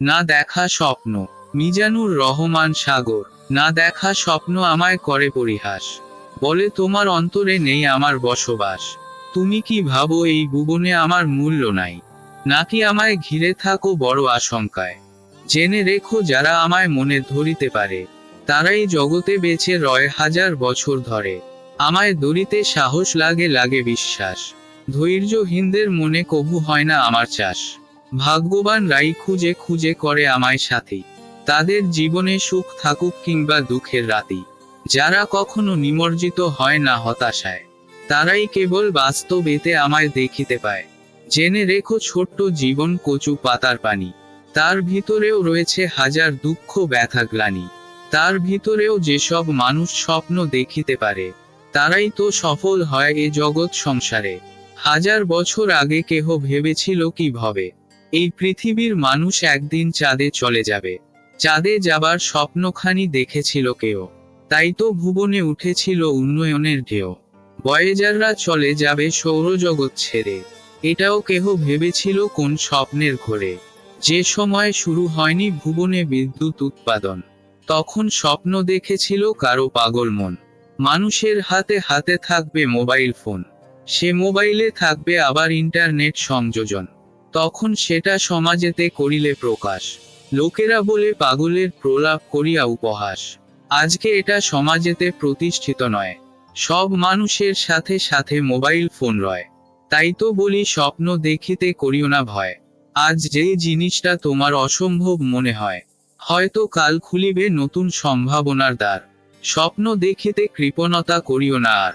না দেখা স্বপ্ন। মিজানুর রহমান সাগর। না দেখা স্বপ্ন আমায় করে পরিহাস, বলে তোমার অন্তরে নেই আমার বসবাস। তুমি কি ভাবো এই ভুবনে আমার মূল্য নাই, নাকি আমায় ঘিরে থাকো বড় আশঙ্কায়? জেনে রেখো, যারা আমায় মনে ধরিতে পারে, তারাই জগতে বেঁচে রয় হাজার বছর ধরে। আমায় ধরিতে সাহস লাগে লাগে বিশ্বাস, ধৈর্যহীনদের মনে কভু হয় না আমার চাষ। ভাগ্যবান রাই খুঁজে খুঁজে করে আমায় সাথী, তাদের জীবনে সুখ থাকুক কিংবা দুঃখের রাতি। যারা কখনো নিমজ্জিত হয় না হতাশায়, তারাই কেবল বাস্তবেতে আমায় দেখিতে পায়। জেনে রেখো, ছোট্ট জীবন কচু পাতার পানি, তার ভিতরেও রয়েছে হাজার দুঃখ ব্যথা গ্লানি। তার ভিতরেও যেসব মানুষ স্বপ্ন দেখিতে পারে, তারাই তো সফল হয় এ জগৎ সংসারে। হাজার বছর আগে কেহ ভেবেছিল কি ভাবে, এই পৃথিবীর মানুষ একদিন চাঁদে চলে যাবে? চাঁদে যাবার স্বপ্নখানি দেখেছিল কেউ, তাই তো ভুবনে উঠেছিল উন্নয়নের ঢেউ। ভয়েজাররা চলে যাবে সৌরজগৎ ছেড়ে, এটাও কেহ ভেবেছিল কোন স্বপ্নের ঘোরে? যে সময় শুরু হয়নি ভুবনে বিদ্যুৎ উৎপাদন, তখন স্বপ্ন দেখেছিল কারো পাগল মন। মানুষের হাতে হাতে থাকবে মোবাইল ফোন, সে মোবাইলে থাকবে আবার ইন্টারনেট সংযোজন, তখন সেটা সমাজেতে করিলে প্রকাশ। লোকেরা বলে পাগলের প্রলাপ করিয়া উপহাস। আজকে এটা সমাজেতে প্রতিষ্ঠিত নয়, সব মানুষের সাথে সাথে মোবাইল ফোন রয়। তাই তো বলি, স্বপ্ন দেখিতে করিও না ভয়। আজ যেই জিনিসটা তোমার অসম্ভব মনে হয়, হয়তো কাল খুলিবে নতুন সম্ভাবনার দ্বার। স্বপ্ন দেখিতে কৃপণতা করিও না আর।